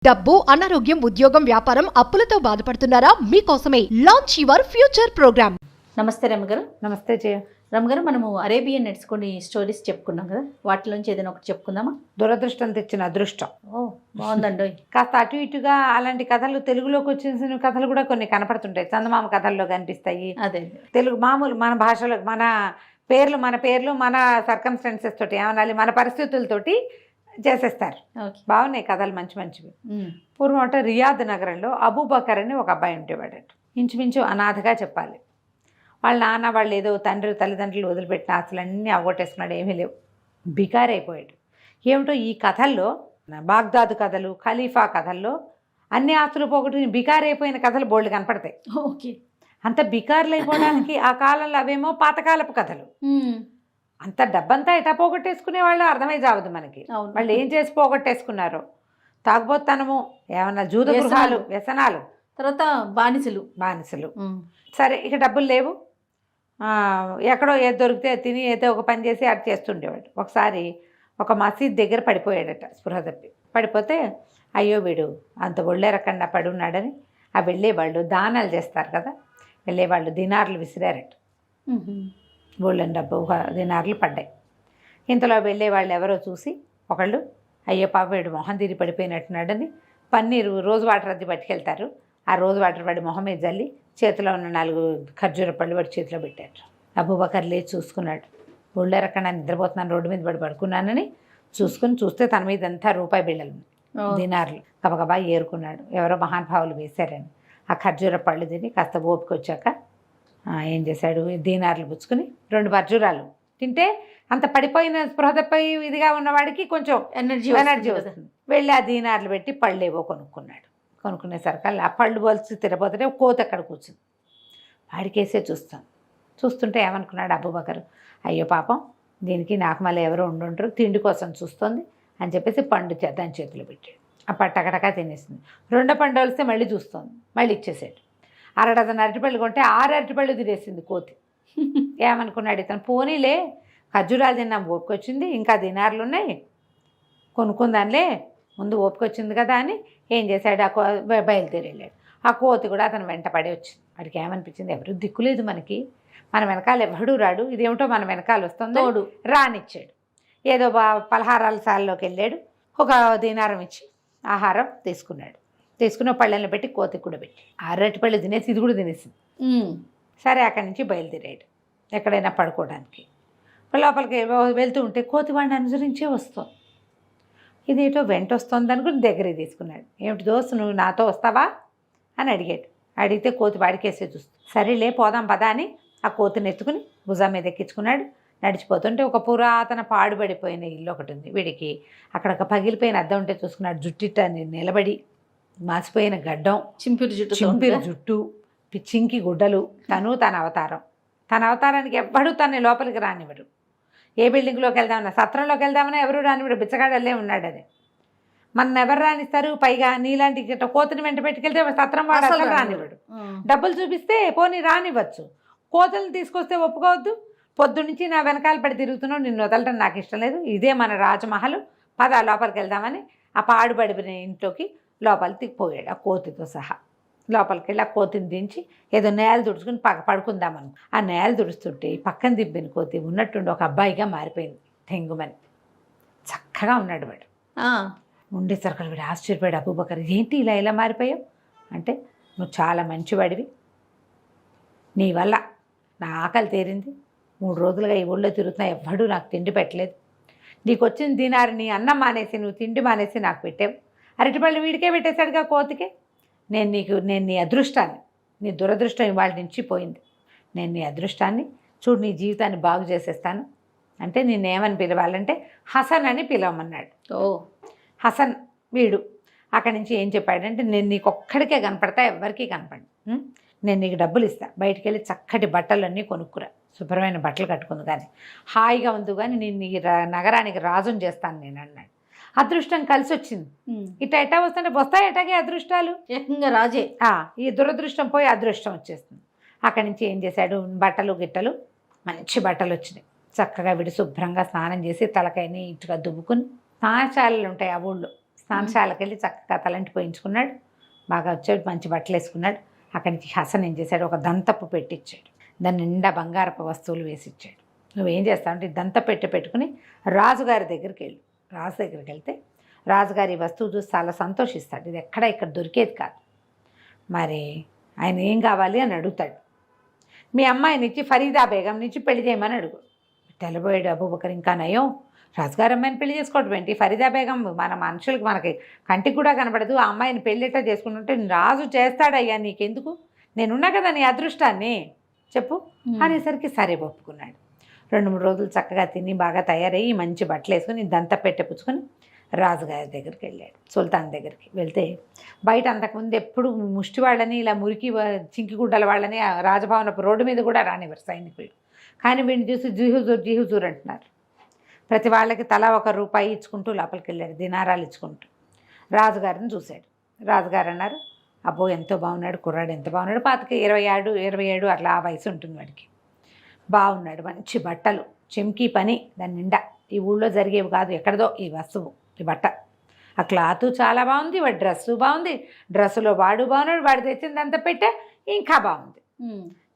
డబ్బు, అనారోగ్యం, ఉద్యోగం, వ్యాపారం, అప్పులతో బాధపడుతున్నారా? మీకోసమే లాంచ్ యువర్ ఫ్యూచర్ ప్రోగ్రామ్. నమస్తే రమగారు. నమస్తే జయ. రమగారు, మనము అరేబియన్ నెట్స్ కొన్ని స్టోరీస్ చెప్పుకున్నాం కదా, వాటిలోంచి ఏదైనా ఒకటి చెప్పుకుందామా? దురదృష్టం తెచ్చిన అదృష్టం. ఓ బాగుందండి. కాస్త అటు ఇటుగా అలాంటి కథలు తెలుగులోకి వచ్చిన కథలు కూడా కొన్ని కనపడుతుంటాయి. చందమామ కథల్లో కనిపిస్తాయి. అదే తెలుగు మామూలు మన భాషలో మన పేర్లు మన సర్కమ్స్టెన్సెస్ తోటి ఏమనాలి, మన పరిస్థితులతోటి చేసేస్తారు. బాగున్నాయి కథలు, మంచి మంచివి. పూర్వం అంటే రియాద్ నగరంలో అబూబకర్ అని ఒక అబ్బాయి ఉండేవాడట. ఇంచుమించు అనాథగా చెప్పాలి. వాళ్ళ నాన్న వాళ్ళు ఏదో తల్లిదండ్రులు వదిలిపెట్టిన ఆస్తులన్నీ అవగొట్టేసుకున్నాడు, ఏమీ లేవు, బికారి అయిపోయాడు. ఏమిటో ఈ కథల్లో, బాగ్దాదు కథలు, ఖలీఫా కథల్లో అన్ని ఆస్తులు పోగొట్టుకుని బికారి అయిపోయిన కథలు బోల్డ్ కనపడతాయి. ఓకే, అంత బికారులు అయిపోవడానికి ఆ కాలంలో అవేమో పాతకాలపు కథలు. అంత డబ్బంతా ఎటా పోగొట్టేసుకునే వాళ్ళు అర్థమై చావదు మనకి. వాళ్ళు ఏం చేసి పోగొట్టేసుకున్నారు? తాగుబోత్తనము, ఏమన్నా జూద గృహాలు, వ్యసనాలు, తర్వాత బానిసలు. సరే, ఇక డబ్బులు లేవు, ఎక్కడో ఏది దొరికితే తిని ఏదో ఒక పని చేసి అటు చేస్తుండేవాడు. ఒకసారి ఒక మసీద్ దగ్గర పడిపోయాడట, స్పృహ తప్పి. పడిపోతే అయ్యో వీడు అంత ఒళ్ళేరకుండా పడి ఉన్నాడని ఆ వెళ్ళేవాళ్ళు దానాలు చేస్తారు కదా, వెళ్ళేవాళ్ళు దినార్లు విసిరారట. గోల్డెన్ డబ్బు ఒక దినార్లు పడ్డాయి. ఇంతలో వెళ్ళేవాళ్ళు ఎవరో చూసి ఒకళ్ళు అయ్యో పాప వీడు మొహం తీరి పడిపోయినట్టున్నాడని పన్నీరు రోజు వాటర్ అద్దె పట్టుకెళ్తారు. ఆ రోజు వాటర్ వాడి మొహం మీద జల్లి చేతిలో ఉన్న 4 ఖర్జూర పళ్ళు వాడి చేతిలో పెట్టారు. అబూబకర్ లేచి చూసుకున్నాడు. ఒళ్ళెరకన్నా నిద్రపోతున్నాను, రోడ్డు మీద పడుకున్నానని చూస్తే తన మీద అంతా రూపాయి బిళ్ళలు, దినార్లు గబగబా ఏరుకున్నాడు. ఎవరో మహానుభావులు వేశారని ఆ ఖర్జూర పళ్ళు తిని కాస్త ఓపిక వచ్చాక ఏం చేశాడు, దీనార్లు పుచ్చుకుని 2 ఖర్జూరాలు తింటే అంత పడిపోయిన స్పృహతపై ఇదిగా ఉన్నవాడికి కొంచెం ఎనర్జీ వస్తుంది. వెళ్ళి ఆ దీనార్లు పెట్టి పళ్ళేవో కొనుక్కున్నాడు. కొనుక్కునేసరికి ఆ పళ్ళు పోల్చి తిరగపోతుంటే కోత అక్కడ కూర్చుంది. వాడికేసే చూస్తుంటే ఏమనుకున్నాడు అబూబకర్, అయ్యో పాపం దీనికి నాకు మళ్ళీ ఎవరో ఉండుంటారు, తిండి కోసం చూస్తుంది అని చెప్పేసి పండు దాని చేతిలో పెట్టాడు. ఆ పట్టకటకా తినేసింది. 2 పండు వలిస్తే మళ్ళీ చూస్తుంది, మళ్ళీ ఇచ్చేసాడు. 6 డజన్ అరటిపళ్ళు కొంటే 6 అరటిపళ్ళు తినేసింది కోతి. ఏమనుకున్నాడు ఇతను, పోనీలే ఖర్జూరాలు తిన్నాం, ఓపిక వచ్చింది, ఇంకా దినార్లు ఉన్నాయి, కొనుక్కుందానిలే, ముందు ఓపిక వచ్చింది కదా అని ఏం చేశాడు, బయలుదేరి వెళ్ళాడు. ఆ కోతి కూడా అతను వెంట పడి వచ్చింది. వాడికి ఏమనిపించింది, ఎవరు దిక్కులేదు మనకి, మన వెనకాల ఎవడు రాడు, ఇదేమిటో మన వెనకాల వస్తుందో రానిచ్చాడు. ఏదో పలహారాల సాల్లోకి వెళ్ళాడు. ఒక దీనారం ఇచ్చి ఆహారం తీసుకున్న పళ్ళని పెట్టి కోతికి కూడా పెట్టి 6 అరటిపళ్ళు తినేసి ఇది కూడా తినేసింది. సరే, అక్కడి నుంచి బయలుదేరాడు ఎక్కడైనా పడుకోవడానికి. లోపలికి వెళ్తూ ఉంటే కోతి వాడిని అనుసరించే వస్తుంది. ఇదేటో వెంట వస్తుంది అనుకుని దగ్గరికి తీసుకున్నాడు. ఏమిటి దోస్తు, నువ్వు నాతో వస్తావా అని అడిగాడు. అడిగితే కోతి వాడికేసే చూస్తుంది. సరేలే పోదాం పదా అని ఆ కోతిని ఎత్తుకుని భుజం మీద ఎక్కించుకున్నాడు. నడిచిపోతుంటే ఒక పురాతన పాడుబడిపోయిన ఇల్లు ఒకటి ఉంది. వీడికి అక్కడ ఒక పగిలిపోయిన అద్దం ఉంటే చూసుకున్నాడు. జుట్టిట నిలబడి మాసిపోయిన గడ్డం, చింపిరి జుట్టు, చింకి గుడ్డలు, తన అవతారానికి ఎవ్వడూ తన లోపలికి రానివ్వడు. ఏ బిల్డింగ్లోకి వెళ్దామన్నా, సత్రంలోకి వెళ్దామన్నా ఎవరు రానివ్వడు, బిచ్చగాడల్లే ఉన్నాడు. అది మన ఎవరు రానిస్తారు? పైగా నీలాంటి కోతిని వెంట పెట్టుకెళ్తే సత్రం వాడు అసలు రానివ్వడు. డబ్బులు చూపిస్తే పోనీ రానివ్వచ్చు, కోతలు తీసుకొస్తే ఒప్పుకోవద్దు. పొద్దున్నుంచి నా వెనకాల పడి తిరుగుతున్నావు, నిన్ను వదలటం నాకు ఇష్టం లేదు, ఇదే మన రాజమహల్, పద లోపలికి వెళ్దామని ఆ పాడుబడిన ఇంట్లోకి లోపలికి పోయాడు ఆ కోతితో సహా. లోపలికి వెళ్ళి ఆ కోతిని దించి ఏదో నేల తుడుచుకుని పడుకుందామని ఆ నేల తుడుస్తుంటే పక్కన దిబ్బిన కోతి ఉన్నట్టుండి ఒక అబ్బాయిగా మారిపోయింది. తెంగుమని చక్కగా ఉన్నాడు వాడు. ఉండేసరికి వీడు ఆశ్చర్యపోయాడు. అబూబకర్, ఏంటి ఇలా మారిపోయావు అంటే, నువ్వు చాలా మంచివాడివి, నీ వల్ల నా ఆకలి తీరింది, 3 రోజులుగా ఈ ఊళ్ళో తిరుగుతున్నా, ఎవ్వడూ నాకు తిండి పెట్టలేదు, నీకు వచ్చిన దినారు నీ అన్నం మానేసి నువ్వు తిండి మానేసి నాకు పెట్టావు, అరటిపళ్ళు వీడికే పెట్టేశాడుగా కోతికే, నేను నీ అదృష్టాన్ని, నీ దురదృష్టం ఇవాళ నుంచి పోయింది, నేను నీ అదృష్టాన్ని చూడు, నీ జీవితాన్ని బాగు చేసేస్తాను అంటే నిన్నేమని పిలవాలంటే హసన్ అని పిలవమన్నాడు. హసన్ వీడు అక్కడి నుంచి ఏం చెప్పాడంటే, నేను నీకు ఒక్కడికే కనపడతా, ఎవరికీ కనపడి, నేను నీకు డబ్బులు ఇస్తా, బయటికి వెళ్ళి చక్కటి బట్టలన్నీ కొనుక్కురా, శుభ్రమైన బట్టలు కట్టుకుంది కానీ హాయిగా ఉంది, కానీ నేను నీ నగరానికి రాజుని చేస్తాను నేను అన్నాడు. అదృష్టం కలిసి వచ్చింది. ఎటా వస్తుంటే వస్తాయి ఎటాగే అదృష్టాలు, ఏకంగా రాజే. ఈ దురదృష్టం పోయి అదృష్టం వచ్చేస్తుంది. అక్కడి నుంచి ఏం చేశాడు, బట్టలు గిట్టలు మంచి బట్టలు వచ్చినాయి. చక్కగా వీడు శుభ్రంగా స్నానం చేసి తలకాయని ఇటుగా దువ్వుకుని, స్నానశాలలు ఉంటాయి ఆ ఊళ్ళో, స్నానశాలకు వెళ్ళి చక్కగా తలంటి పోయించుకున్నాడు. బాగా వచ్చాడు, మంచి బట్టలు వేసుకున్నాడు. అక్కడి నుంచి హసన్ ఏం చేశాడు, ఒక దంతపు పెట్టిచ్చాడు. దాని నిండా బంగారపు వస్తువులు వేసి ఇచ్చాడు. నువ్వేం చేస్తావంటే ఈ దంత పెట్టుకుని రాజుగారి దగ్గరికి వెళ్ళు. రాజు దగ్గరికి వెళ్తే రాజుగారి ఈ వస్తువు చూసి చాలా సంతోషిస్తాడు. ఇది ఇక్కడ దొరికేది కాదు. మరి ఆయన ఏం కావాలి అని అడుగుతాడు. మీ అమ్మాయిని ఇచ్చి ఫరీదా బేగం నుంచి పెళ్లి చేయమని అడుగు. తెల్లబోయాడు అబూబకర్. ఇంకా నయం, రాజుగారి అమ్మాయిని పెళ్లి చేసుకోవడం ఏంటి? ఫరీదా బేగం మన మనుషులకి మనకి కంటికి కూడా కనపడదు. ఆ అమ్మాయిని పెళ్ళిట చేసుకుంటుంటే రాజు చేస్తాడయ్యా, నీకెందుకు, నేనున్నా కదా నీ అదృష్టాన్ని చెప్పు అనేసరికి సరే ఒప్పుకున్నాడు. 2-3 రోజులు చక్కగా తిని బాగా తయారయ్యి మంచి బట్టలు వేసుకుని దంత పుచ్చుకొని రాజుగారి దగ్గరికి వెళ్ళాడు. సుల్తాన్ దగ్గరికి వెళ్తే బయట అంతకుముందు ఎప్పుడు ముష్టి వాళ్ళని ఇలా మురికి చింకిగుడ్డల వాళ్ళని ఆ రాజభవనపు రోడ్డు మీద కూడా రానివ్వరు సైనికులు. కానీ వీడిని చూసి జీహుజూర్ అంటున్నారు. ప్రతి వాళ్ళకి తలా ₹1 ఇచ్చుకుంటూ లోపలికి వెళ్ళాడు, దినారాలు ఇచ్చుకుంటూ. రాజుగారిని చూశాడు. రాజుగారు అన్నారు, అబ్బో ఎంతో బాగున్నాడు కుర్రాడు, ఎంత బాగున్నాడు. 27 అట్లా ఆ వయసు ఉంటుంది వాడికి. బాగున్నాడు, మంచి బట్టలు, చెంకీ పని దాని నిండా. ఈ ఊళ్ళో జరిగేవి కాదు, ఎక్కడదో ఈ వస్తువు, ఈ బట్ట. ఆ క్లాత్ చాలా బాగుంది, వాడి డ్రెస్సు బాగుంది, డ్రెస్సులో వాడు బాగున్నాడు, వాడు తెచ్చింది దంత పెట్టే ఇంకా బాగుంది.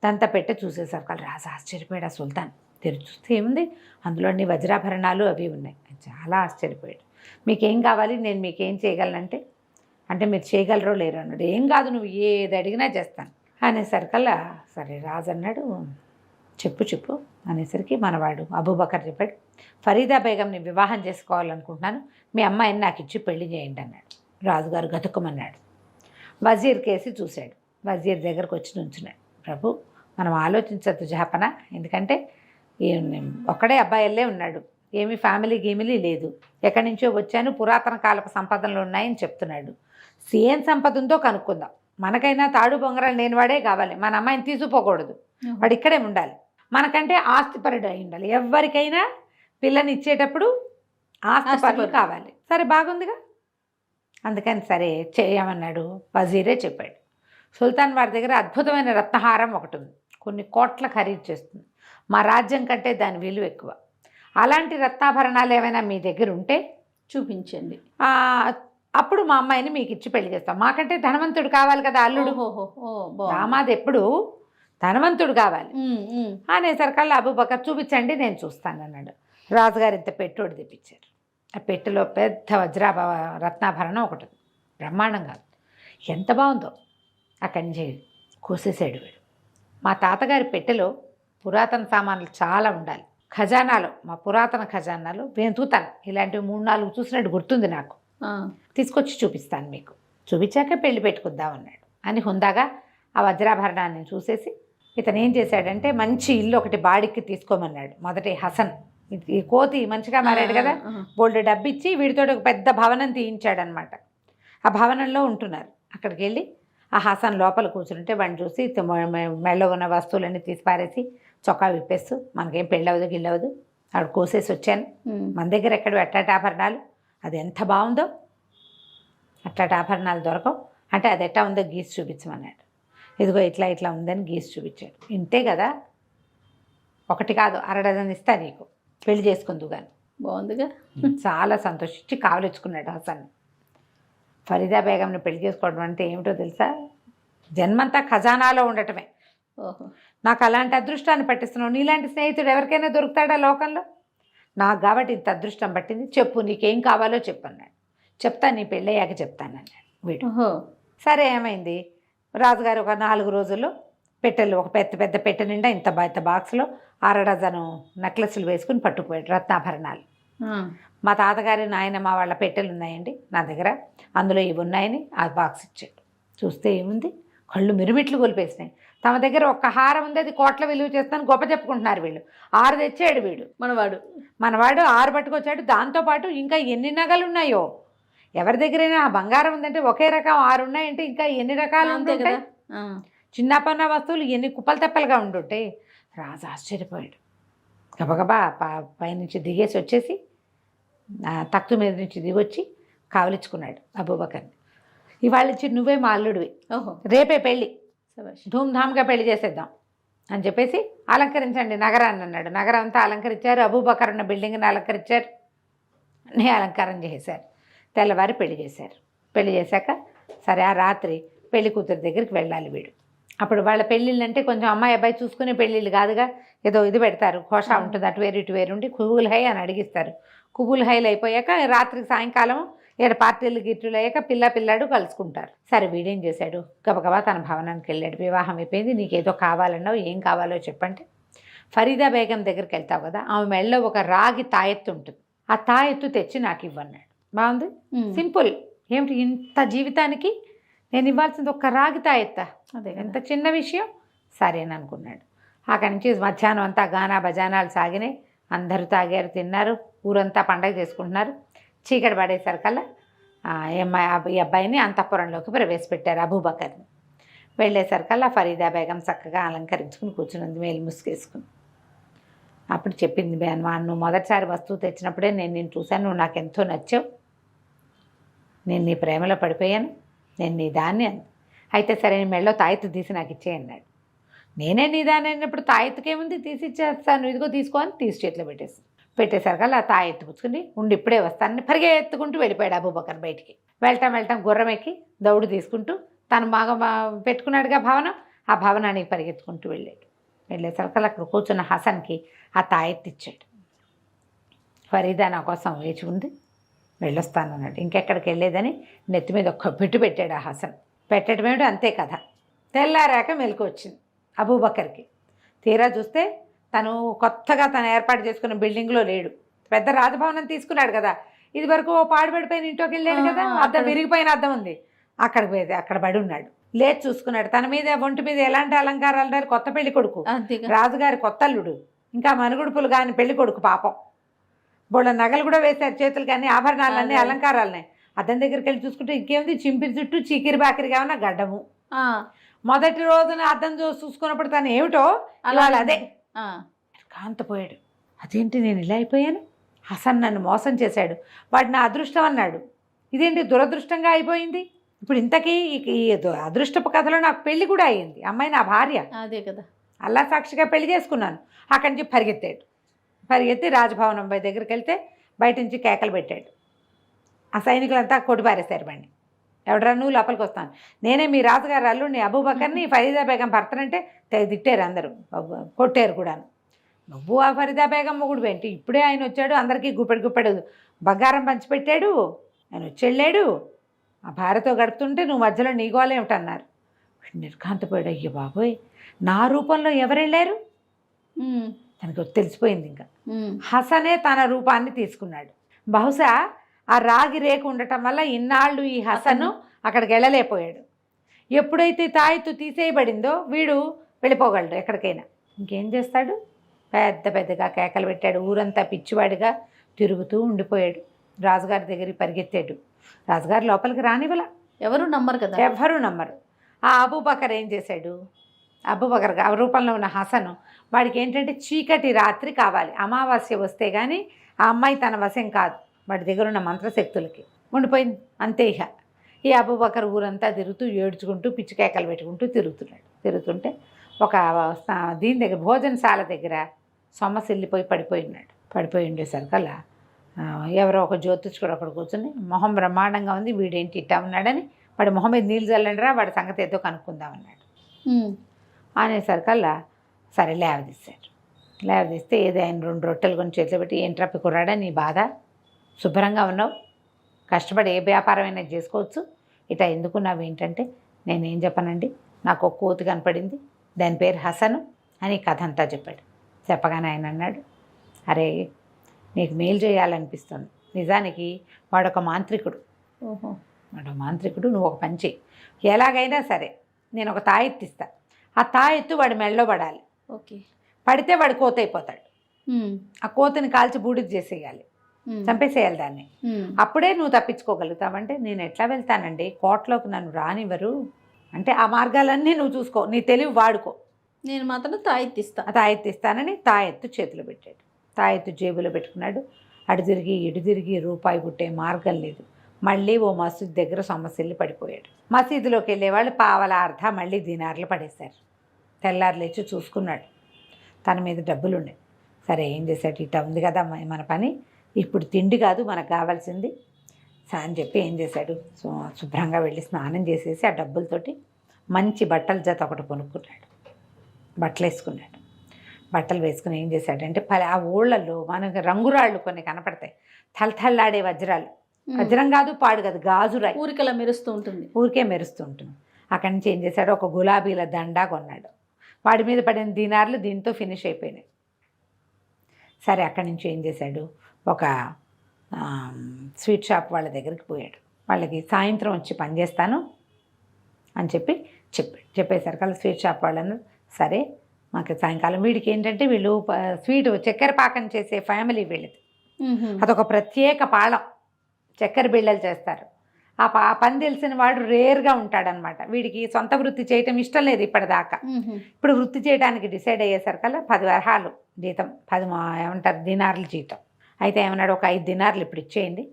దంత పెట్టే చూసేసరికి రాజు ఆశ్చర్యపోయాడు. ఆ సుల్తాన్ తెరిచి చూస్తే ఏముంది, అందులో అన్ని వజ్రాభరణాలు అవి ఉన్నాయి. చాలా ఆశ్చర్యపోయాడు. మీకేం కావాలి, నేను మీకేం చేయగలనంటే, అంటే మీరు చేయగలరో లేరో అన్నాడు. ఏం కాదు, నువ్వు ఏది అడిగినా చేస్తాను అనేసరికల్లా సరే రాజు అన్నాడు, చెప్పు అనేసరికి మనవాడు అబూబకర్ చెప్పాడు, ఫరీదా బేగంని వివాహం చేసుకోవాలనుకుంటున్నాను, మీ అమ్మాయిని నాకు ఇచ్చి పెళ్లి చేయండి అన్నాడు. రాజుగారు గతుక్కుమన్నాడు. వజీర్ కేసి చూశాడు. వజీర్ దగ్గరకు వచ్చి నుంచున్నాడు. ప్రభు, మనం ఆలోచించద్దు జహాపన, ఎందుకంటే ఒక్కడే అబ్బాయిల్లే ఉన్నాడు, ఏమి ఫ్యామిలీ గీమిలీ లేదు, ఎక్కడి నుంచో వచ్చాను, పురాతన కాలపు సంపదలు ఉన్నాయని చెప్తున్నాడు. ఏం సంపద ఉందో కనుక్కుందాం. మనకైనా తాడు బొంగరాలు లేనివాడే కావాలి, మన అమ్మాయిని తీసుకుపోకూడదు, వాడు ఇక్కడే ఉండాలి. మనకంటే ఆస్తిపరుడు అయి ఉండాలి. ఎవరికైనా పిల్లని ఇచ్చేటప్పుడు ఆస్తిపరులు కావాలి. సరే బాగుందిగా, అందుకని సరే చేయమన్నాడు. వజీరే చెప్పాడు. సుల్తాన్ వారి దగ్గర అద్భుతమైన రత్నహారం ఒకటి ఉంది, కొన్ని కోట్ల ఖరీదు చేస్తుంది. మా రాజ్యం కంటే దాని విలువ ఎక్కువ. అలాంటి రత్నాభరణాలు ఏమైనా మీ దగ్గర ఉంటే చూపించండి, అప్పుడు మా అమ్మాయిని మీకు ఇచ్చి పెళ్లి చేస్తాం. మాకంటే ధనవంతుడు కావాలి కదా అల్లుడు, దామాది ఎప్పుడు ధనవంతుడు కావాలి అనేసరికల్లా అబూబకర్ చూపించండి నేను చూస్తాను అన్నాడు. రాజుగారు ఇంత పెట్టోడు తెప్పించారు. ఆ పెట్టెలో పెద్ద రత్నాభరణం ఒకటి బ్రహ్మాండంగా, ఎంత బాగుందో. అక్కడి నుంచి కోసేసాడు వీడు. మా తాతగారి పెట్టెలో పురాతన సామాన్లు చాలా ఉండాలి, ఖజానాలో, మా పురాతన ఖజానాలో వెతుకుతాను, ఇలాంటివి 3-4 చూసినట్టు గుర్తుంది నాకు, తీసుకొచ్చి చూపిస్తాను మీకు, చూపించాక పెళ్లి పెట్టుకుందాం అన్నాడు. అని హుందాగా ఆ వజ్రాభరణాన్ని చూసేసి ఇతను ఏం చేశాడంటే మంచి ఇల్లు ఒకటి బాడికి తీసుకోమన్నాడు. మొదటి హసన్ ఈ కోతి మంచిగా మారాడు కదా, బోల్డ్ డబ్బిచ్చి వీడితో ఒక పెద్ద భవనం తీయించాడనమాట. ఆ భవనంలో ఉంటున్నారు. అక్కడికి వెళ్ళి ఆ హసన్ లోపల కూర్చుంటే వాడిని చూసి మెళ్ళో ఉన్న వస్తువులన్నీ తీసి పారేసి చొక్కా విప్పేస్తూ, మనకేం పెళ్ళవదు గిల్లవదు, ఆవిడ కోసేసి వచ్చాను, మన దగ్గర ఎక్కడ అట్లాంటి ఆభరణాలు, అది ఎంత బాగుందో, అట్లాంటి ఆభరణాలు దొరకవు అంటే అది ఎట్లా ఉందో గీసి చూపించమన్నాడు. ఇదిగో ఇట్లా ఉందని గీసి చూపించాడు. ఇంతే కదా, ఒకటి కాదు 6 డజన్ ఇస్తా నీకు, పెళ్లి చేసుకుందు కానీ. బాగుందిగా. చాలా సంతోషించి కావలించుకున్నాడు హసన్. ఫరీదా బేగంని పెళ్లి చేసుకోవడం అంటే ఏమిటో తెలుసా, జన్మంతా ఖజానాలో ఉండటమే. నాకు అలాంటి అదృష్టాన్ని పట్టిస్తున్నావు, నీలాంటి స్నేహితుడు ఎవరికైనా దొరుకుతాడా లోకంలో? నాకు కాబట్టి ఇంత అదృష్టం పట్టింది, చెప్పు నీకేం కావాలో చెప్పన్నాడు. చెప్తాను, నీ పెళ్ళయ్యాక చెప్తానన్నాడు వీడు. సరే ఏమైంది, రాజుగారు ఒక 4 రోజుల్లో పెట్టెలు, ఒక పెద్ద పెట్టె నిండా ఇంత బాక్స్లో 6 డజను నెక్లెస్లు వేసుకుని పట్టుకుపోయాడు, రత్నాభరణాలు. మా తాతగారి నాయనమ్మ వాళ్ళ పెట్టెలు ఉన్నాయండి నా దగ్గర, అందులో ఇవి ఉన్నాయని ఆ బాక్స్ ఇచ్చాడు. చూస్తే ఏముంది, కళ్ళు మిరుమిట్లు కొలిపేసినాయి. తమ దగ్గర ఒక్క హారం ఉంది, అది కోట్ల విలువ చేస్తాను గొప్ప చెప్పుకుంటున్నారు వీళ్ళు. 6 తెచ్చాడు వీడు, మనవాడు 6 పట్టుకొచ్చాడు. దాంతోపాటు ఇంకా ఎన్ని నగలు ఉన్నాయో, ఎవరి దగ్గరైనా ఆ బంగారం ఉందంటే ఒకే రకం 6 ఉన్నాయంటే ఇంకా ఎన్ని రకాలు ఉంటాయి, చిన్నపన్న వస్తువులు ఎన్ని కుప్పలు తెప్పలుగా ఉండుంటాయి. రాజు ఆశ్చర్యపోయాడు. గబగబా పైనుంచి దిగేసి వచ్చేసి తక్తు మీద నుంచి దిగొచ్చి కావలించుకున్నాడు అబూబకర్ని. ఇవాళ ఇచ్చి నువ్వే మా అల్లుడివి, రేపే పెళ్ళి, ధూమ్ధామ్గా పెళ్లి చేసేద్దాం అని చెప్పేసి అలంకరించండి నగరాన్ని అన్నాడు. నగరం అంతా అలంకరించారు, అబూబకర్ ఉన్న బిల్డింగ్ని అలంకరించారు, అన్నీ అలంకారం చేశారు. తెల్లవారి పెళ్లి చేశారు. పెళ్లి చేశాక సరే ఆ రాత్రి పెళ్లి కూతురు దగ్గరికి వెళ్ళాలి వీడు. అప్పుడు వాళ్ళ పెళ్ళిళ్ళు అంటే కొంచెం అమ్మాయి అబ్బాయి చూసుకునే పెళ్ళిళ్ళు కాదుగా, ఏదో ఇది పెడతారు, కోషా ఉంటుంది, అటు వేరు ఇటు వేరు ఉండి కుబుల్ హై అని అడిగిస్తారు. కుబుల్ హైలు అయిపోయాక రాత్రికి సాయంకాలం ఏడు పార్టీలు గిట్టులు అయ్యాక పిల్లాడు కలుసుకుంటారు. సరే వీడేం చేశాడు, గబగబా తన భవనానికి వెళ్ళాడు. వివాహం అయిపోయింది, నీకేదో కావాలన్నావు, ఏం కావాలో చెప్పంటే ఫరీదా బేగం దగ్గరికి వెళ్తావు కదా, ఆమె మెళ్ళలో ఒక రాగి తాయెత్తు ఉంటుంది, ఆ తాయెత్తు తెచ్చి నాకు ఇవ్వన్నాడు. బాగుంది, సింపుల్. ఏమిటి ఇంత జీవితానికి నేను ఇవ్వాల్సింది ఒక్క రాగి తాయెత్తా, అదే ఎంత చిన్న విషయం. సరేననుకున్నాడు. అక్కడి నుంచి మధ్యాహ్నం అంతా గానా బజానాలు సాగినాయి, అందరూ తాగారు, తిన్నారు, ఊరంతా పండగ చేసుకుంటున్నారు. చీకటి పడేసరికల్లా ఈ అబ్బాయిని అంతఃపురంలోకి ప్రవేశపెట్టారు, అబూబకర్ని. వెళ్ళేసరికల్లా ఫరీదా బేగం చక్కగా అలంకరించుకుని కూర్చున్నది, మేలు ముసుగేసుకుని. అప్పుడు చెప్పింది, నువ్వు మొదటిసారి వస్తువు తెచ్చినప్పుడే నేను నిన్ను చూశాను, నువ్వు నాకు ఎంతో నచ్చావు, నేను నీ ప్రేమలో పడిపోయాను, నేను నీ దాన్ని అంది. అయితే సరే నీ మెళ్ళలో తాయెత్తు తీసి నాకు ఇచ్చేయన్నాడు. నేనే నీ దాన్ని అయినప్పుడు తాయెత్తుకేముంది, తీసి ఇచ్చేస్తాను, ఇదిగో తీసుకోని తీసి చేతిలో పెట్టేసరికల్లా ఆ తాయెత్తు పుచ్చుకుని ఉండి ఇప్పుడే వస్తానని పరిగెత్తుకుంటూ వెళ్ళిపోయాడు అబూబకర్ బయటికి. వెళ్తాం గుర్రం ఎక్కి దౌడు తీసుకుంటూ తను బాగా పెట్టుకున్నాడుగా భవనం, ఆ భవనానికి పరిగెత్తుకుంటూ వెళ్ళేసరికల్లా అక్కడ కూర్చున్న హసన్కి ఆ తాయెత్తు ఇచ్చాడు. ఫరీదా నా కోసం వేచి ఉంది, వెళ్ళొస్తానన్నాడు. ఇంకెక్కడికి వెళ్ళేదని నెత్తి మీద ఒక్క పెట్టాడు ఆ హసన్. పెట్టడం ఏమిటో అంతే కథ. తెల్లారాక మెలకు వచ్చింది అబూబకర్కి. తీరా చూస్తే తను కొత్తగా తను ఏర్పాటు చేసుకున్న బిల్డింగ్లో లేడు, పెద్ద రాజభవనం తీసుకున్నాడు కదా, ఇది వరకు పాడుపడిపోయిన ఇంట్లోకి వెళ్ళాడు కదా, అద్దం విరిగిపోయిన అద్దం ఉంది, అక్కడ పడి ఉన్నాడు. లేచి చూసుకున్నాడు, తన మీద ఒంటి మీద ఎలాంటి అలంకారాలు ఉన్నారు, కొత్త పెళ్లి కొడుకు, రాజుగారి కొత్త అల్లుడు, ఇంకా మనుగుడుపులు కానీ పెళ్లి కొడుకు పాపం. బోళ్ళ నగలు కూడా వేశారు, చేతులు కానీ ఆభరణాలన్నీ అలంకారాలనే. అద్దం దగ్గరికి వెళ్ళి చూసుకుంటే ఇంకేముంది, చింపిరి చుట్టూ చీకిరి బాకిరిగా ఉన్న గడ్డము. మొదటి రోజున అద్దం చూసుకున్నప్పుడు తను ఏమిటో ఇవాళ అదే కాంతపోయాడు. అదేంటి నేను ఇలా అయిపోయాను, హసన్ నన్ను మోసం చేశాడు, వాడు నా అదృష్టం అన్నాడు, ఇదేంటి దురదృష్టంగా అయిపోయింది. ఇప్పుడు ఇంతకీ ఈ అదృష్టపు కథలో నాకు పెళ్లి కూడా అయ్యింది, అమ్మాయి నా భార్య, అదే కదా, అల్లా సాక్షిగా పెళ్లి చేసుకున్నాను. అక్కడి నుంచి పరిగెత్తి రాజభవనం దగ్గరికి వెళ్తే బయట నుంచి కేకలు పెట్టాడు. ఆ సైనికులంతా కొట్టిపారేశారు బండి. ఎవడరా నువ్వు, లోపలికి వస్తాను, నేనే మీ రాజుగారు అల్లుడిని అబూబకర్ని, ఫరీదా బేగం భర్తనంటే తిట్టారు అందరూ, కొట్టారు కూడాను. నువ్వు ఆ ఫరీదా బేగం మొగుడు ఏంటి, ఇప్పుడే ఆయన వచ్చాడు, అందరికీ గుప్పెడు బంగారం పంచిపెట్టాడు, ఆయన వచ్చి ఆ భార్యతో గడుపుతుంటే నువ్వు మధ్యలో నీగోలేమిటన్నారు. నిర్ఘాంతపోయాడు. అయ్యో బాబోయ్, నా రూపంలో ఎవరు వెళ్ళారు, తనకు తెలిసిపోయింది. ఇంకా హసనే తన రూపాన్ని తీసుకున్నాడు. బహుశా ఆ రాగి రేకు ఉండటం వల్ల ఇన్నాళ్ళు ఈ హసను అక్కడికి వెళ్ళలేకపోయాడు. ఎప్పుడైతే తాయెత్తు తీసేయబడిందో వీడు వెళ్ళిపోగలడు ఎక్కడికైనా. ఇంకేం చేస్తాడు, పెద్దగా కేకలు పెట్టాడు, ఊరంతా పిచ్చివాడిగా తిరుగుతూ ఉండిపోయాడు. రాజుగారి దగ్గరికి పరిగెత్తాడు. రాజుగారు లోపలికి రానివ్వలా, ఎవరు నమ్మరు కదా, ఎవ్వరూ నమ్మరు. ఆ అబూబకర్ ఏం చేశాడు, అబూబకర్ రూపంలో ఉన్న హసను వాడికి ఏంటంటే చీకటి రాత్రి కావాలి, అమావాస్య వస్తే కానీ ఆ అమ్మాయి తన వశం కాదు, వాడి దగ్గర ఉన్న మంత్రశక్తులకి ఉండిపోయింది. అంతే. ఈ అబూబకర్ ఊరంతా తిరుగుతూ ఏడ్చుకుంటూ పిచ్చి కేకలు పెట్టుకుంటూ తిరుగుతుంటే ఒక దీని దగ్గర భోజనశాల దగ్గర సొమ్మసిల్లిపోయి పడిపోయి ఉండేసరికల్లా ఎవరో ఒక జ్యోతిష్కుడు అక్కడ కూర్చొని, మొహం బ్రహ్మాండంగా ఉంది, వీడేంటి ఇట్టా ఉన్నాడని, వాడి మొహం మీద నీళ్ళు చల్లండిరా, వాడి సంగతి ఏదో కనుక్కుందామన్నాడు. అనేసరికల్లా సరే లేవదీస్తే ఏదో ఆయన 2 రొట్టెలు కొని చేతిలో పెట్టి, ఏంట్రా పికుర్రాడా నీ బాధ, శుభ్రంగా ఉన్నావు, కష్టపడి ఏ వ్యాపారమైనా చేసుకోవచ్చు, ఇట్లా ఎందుకున్నావు ఏంటంటే, నేనేం చెప్పనండి, నాకు ఒక కోతి కనపడింది, దాని పేరు హసను అని కథ అంతా చెప్పాడు. చెప్పగానే ఆయన అన్నాడు, అరే నీకు మేలు చేయాలనిపిస్తుంది, నిజానికి వాడొక మాంత్రికుడు, నువ్వు ఒక పని చెయ్యి, ఎలాగైనా సరే నేను ఒక తాయెత్తు ఇస్తా, ఆ తాయెత్తు వాడి మెళ్ళలో పడాలి, ఓకే, పడితే వాడు కోత అయిపోతాడు, ఆ కోతిని కాల్చి బూడిద చేసేయాలి, చంపేసేయాలి దాన్ని, అప్పుడే నువ్వు తప్పించుకోగలుగుతావంటే, నేను ఎట్లా వెళ్తానండి, కోటలోకి నన్ను రానివ్వరు అంటే, ఆ మార్గాలన్నీ నువ్వు చూసుకో, నీ తెలివి వాడుకో, నేను మాత్రం తాయెత్తిస్తానని తాయెత్తు చేతిలో పెట్టాడు. తాయెత్తు జేబులో పెట్టుకున్నాడు. అటు తిరిగి ఇటు తిరిగి రూపాయి పుట్టే మార్గం లేదు. మళ్ళీ ఓ మసీదు దగ్గర సొమ్మసిల్లి పడిపోయాడు. మసీదులోకి వెళ్ళేవాళ్ళు పావలా అర్ధ మళ్ళీ దీనార్లు పడేశారు. తెల్లారు లేచి చూసుకున్నాడు, తన మీద డబ్బులు ఉన్నాయి. సరే ఏం చేశాడు, ఇట్లా ఉంది కదా మన పని, ఇప్పుడు తిండి కాదు మనకు కావాల్సింది, అని చెప్పి ఏం చేశాడు, శుభ్రంగా వెళ్ళి స్నానం చేసేసి ఆ డబ్బులతోటి మంచి బట్టల జత ఒకటి కొనుక్కున్నాడు. బట్టలు వేసుకున్నాడు. బట్టలు వేసుకుని ఏం చేశాడంటే ఆ ఊళ్ళల్లో మనకి రంగురాళ్ళు కొన్ని కనపడతాయి, తలతళ్ళాడే వజ్రాలు. వజ్రం కాదు, పాడు కాదు, గాజురాయి. ఊరికలా మెరుస్తూ ఉంటుంది. ఊరికే మెరుస్తూ ఉంటుంది. అక్కడి నుంచి ఏం చేశాడు, ఒక గులాబీల దండా కొన్నాడు. వాడి మీద పడిన దీనార్లు దీంతో ఫినిష్ అయిపోయినాయి. సరే, అక్కడి నుంచి ఏం చేశాడు, ఒక స్వీట్ షాప్ వాళ్ళ దగ్గరికి పోయాడు. వాళ్ళకి సాయంత్రం వచ్చి పనిచేస్తాను అని చెప్పేసరికి వాళ్ళ స్వీట్ షాప్ వాళ్ళను, సరే మాకు సాయంకాలం వీడికి ఏంటంటే వీళ్ళు స్వీట్ చక్కెర పాకం చేసే ఫ్యామిలీ వీళ్ళది. అదొక ప్రత్యేక పాళం, చక్కెర బిళ్ళలు చేస్తారు. ఆ పని తెలిసిన వాడు రేర్గా ఉంటాడనమాట. వీడికి సొంత వృత్తి చేయటం ఇష్టం లేదు ఇప్పటిదాకా. ఇప్పుడు వృత్తి చేయడానికి డిసైడ్ అయ్యేసరికల్లా 10 వరహాలు జీతం, 10 దినార్లు జీతం. అయితే ఏమన్నాడు, ఒక 5 దినార్లు ఇప్పుడు ఇచ్చేయండి,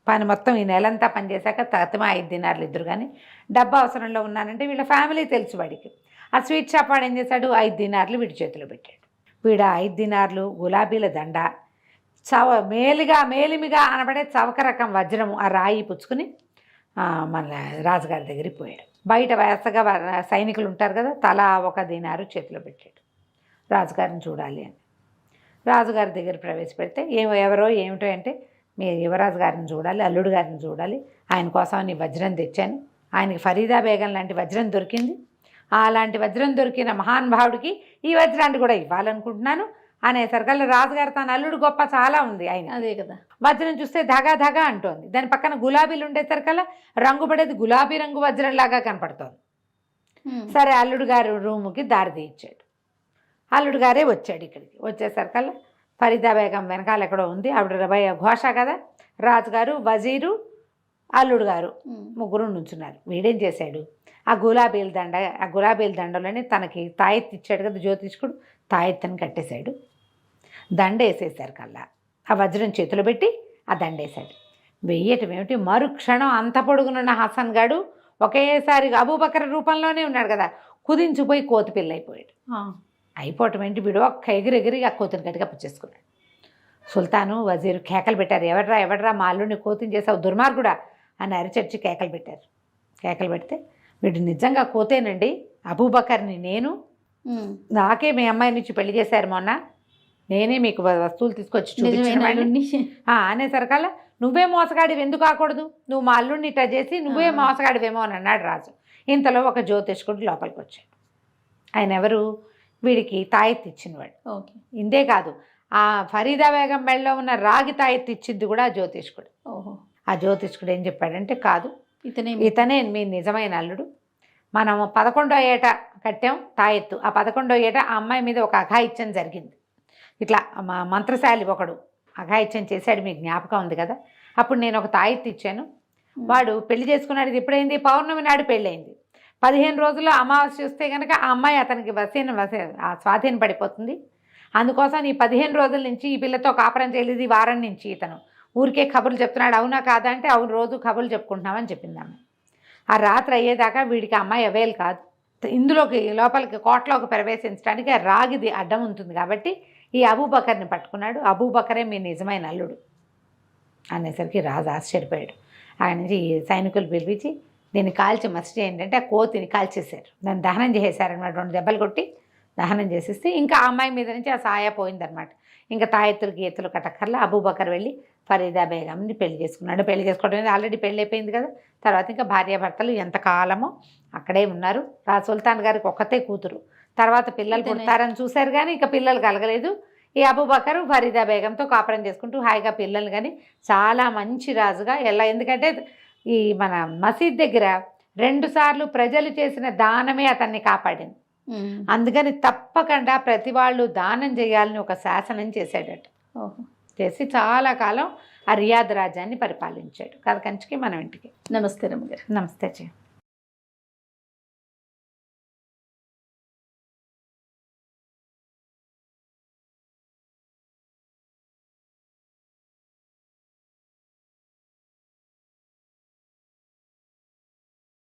పని మొత్తం ఈ నెలంతా పనిచేశాక తతమా 5 దినార్లు ఇద్దరు, కానీ డబ్బు అవసరంలో ఉన్నానంటే వీళ్ళ ఫ్యామిలీ తెలుసు వాడికి. ఆ స్వీట్ షాప్ వాడు ఏం చేశాడు, 5 దినార్లు వీడి చేతిలో పెట్టాడు. వీడు 5 దినార్లు, గులాబీల దండ, మేలిమిగా అనబడే చవక రకం వజ్రము, ఆ రాయి పుచ్చుకుని మన రాజుగారి దగ్గరికి పోయాడు. బయట వరుసగా సైనికులు ఉంటారు కదా, తలా 1 దినారు చేతిలో పెట్టాడు. రాజుగారిని చూడాలి అని రాజుగారి దగ్గర ప్రవేశపెడితే ఎవరో ఏమిటో అంటే, మీ యువరాజు గారిని చూడాలి, అల్లుడు గారిని చూడాలి, ఆయన కోసం నీ వజ్రం తెచ్చాను, ఆయనకి ఫరీదా బేగం లాంటి వజ్రం దొరికింది, అలాంటి వజ్రం దొరికిన మహానుభావుడికి ఈ వజ్రాన్ని కూడా ఇవ్వాలనుకుంటున్నాను అనేసరికల్లా రాజుగారు తన అల్లుడు గొప్ప చాలా ఉంది ఆయన. అదే కదా, వజ్రం చూస్తే ధగా ధగా అంటోంది. దాని పక్కన గులాబీలు ఉండేసరికల్లా రంగు పడేది గులాబీ రంగు వజ్రంలాగా కనపడుతోంది. సరే, అల్లుడు గారు రూముకి దారి తీయించాడు. అల్లుడు గారే వచ్చాడు. ఇక్కడికి వచ్చేసరికల్లా ఫరీదా బేగం వెనకాల ఎక్కడో ఉంది, ఆవిడ ఘోష కదా, రాజుగారు, వజీరు, అల్లుడు గారు ముగ్గురు నుంచున్నారు. వీడేం చేశాడు, ఆ గులాబీల దండలోనే తనకి తాయెత్తు ఇచ్చాడు కదా జ్యోతిష్కుడు, తాయెత్తుని కట్టేశాడు. దండ వేసేసరికల్లా ఆ వజ్రం చేతిలో పెట్టి ఆ దండ వేశాడు. వెయ్యటం ఏమిటి, మరుక్షణం అంత పొడుగునున్న హసన్ గాడు ఒకేసారి అబూబకర్ రూపంలోనే ఉన్నాడు కదా, కుదించిపోయి కోతి పిల్ల అయిపోయాడు. అయిపోవటం ఏంటి, వీడు ఒక్క ఎగిరెగిరి ఆ కోతిని గట్టిగా పుచ్చేసుకున్నాడు. సుల్తాను, వజీరు కేకలు పెట్టారు, ఎవడ్రా మా అల్లుడిని కోతిని చేసావు దుర్మార్గుడా అని అరిచర్చి కేకలు పెట్టారు. కేకలు పెడితే వీడు నిజంగా కోతేనండి, అబూబకర్ని నేను, నాకే మీ అమ్మాయి నుంచి పెళ్లి చేశారు మొన్న, నేనే మీకు వస్తువులు తీసుకొచ్చి చూపించాను అనేసరికల్లా, నువ్వే మోసగాడివి ఎందుకు కాకూడదు, నువ్వు మా అల్లుడిని ఇట్లా చేసి నువ్వే మోసగాడివేమో అని అన్నాడు రాజు. ఇంతలో ఒక జ్యోతిష్కుడు లోపలికి వచ్చాడు. ఆయన ఎవరు, వీడికి తాయెత్తు ఇచ్చినవాడు. ఓకే, ఇంతే కాదు, ఆ ఫరీదా బేగం మెడలో ఉన్న రాగి తాయెత్తు ఇచ్చింది కూడా ఆ జ్యోతిష్కుడు. ఓహో, ఆ జ్యోతిష్కుడు ఏం చెప్పాడంటే, కాదు ఇతనే మీ నిజమైన అల్లుడు, మనం 11వ ఏట కట్టాం తాయెత్తు, ఆ 11వ ఏట ఆ అమ్మాయి మీద ఒక అఘాయిత్యం జరిగింది. ఇట్లా మా మంత్రశాలి ఒకడు అఘాయిత్యం చేశాడు, మీకు జ్ఞాపకం ఉంది కదా, అప్పుడు నేను ఒక తాయెత్తు ఇచ్చాను, వాడు పెళ్లి చేసుకున్నాడు. ఇది ఎప్పుడైంది, పౌర్ణమి నాడు పెళ్ళయింది. 15 రోజుల్లో అమావాస్య వస్తే కనుక ఆ అమ్మాయి అతనికి స్వాధీనం పడిపోతుంది. అందుకోసం ఈ 15 రోజుల నుంచి ఈ పిల్లతో కాపురం చేయలేదు, ఈ వారం నుంచి ఇతను ఊరికే కబుర్లు చెప్తున్నాడు. అవునా కాదా అంటే, అవును, రోజు కబుర్లు చెప్పుకుంటున్నామని చెప్పింది ఆమె. ఆ రాత్రి అయ్యేదాకా వీడికి అమ్మాయి అవేలు కాదు. ఇందులోకి లోపలికి కోటలోకి ప్రవేశించడానికి రాగిది అడ్డం ఉంటుంది కాబట్టి ఈ అబూబకర్ని పట్టుకున్నాడు. అబూబకరే మీ నిజమైన అల్లుడు అనేసరికి రాజు ఆశ్చర్యపోయాడు. ఆయన నుంచి సైనికులు పిలిపించి దీన్ని కాల్చి మసి చేయండి అంటే, ఆ కోతిని కాల్చేశారు, దాన్ని దహనం చేసేసారనమాట. 2 దెబ్బలు కొట్టి దహనం చేసేస్తే ఇంకా ఆ అమ్మాయి మీద నుంచి ఆ సాయ పోయిందనమాట. ఇంకా తాయెత్తులు గీతలు కట్టక్కర్లా. అబూబకర్ వెళ్ళి ఫరీదా బేగంని పెళ్లి చేసుకున్నాడు. పెళ్లి చేసుకోవడం ఆల్రెడీ పెళ్ళి అయిపోయింది కదా. తర్వాత ఇంకా భార్యాభర్తలు ఎంతకాలమో అక్కడే ఉన్నారు. సుల్తాన్ గారికి ఒక్కతే కూతురు. తర్వాత పిల్లలు పుడతారని చూశారు కానీ ఇంకా పిల్లలు కలగలేదు. ఈ అబూబకర్ ఫరీదా బేగంతో కాపురం చేసుకుంటూ హాయిగా పిల్లలు కానీ చాలా మంచి రాజుగా ఎందుకంటే ఈ మన మసీద్ దగ్గర 2 సార్లు ప్రజలు చేసిన దానమే అతన్ని కాపాడింది. అందుకని తప్పకుండా ప్రతి వాళ్ళు దానం చేయాలని ఒక శాసనం చేశాడట. చేసి చాలా కాలం ఆ రియాద్ రాజ్యాన్ని పరిపాలించాడు. కథ కంచికి మనం ఇంటికి. నమస్తే రమ్మగారు. నమస్తే.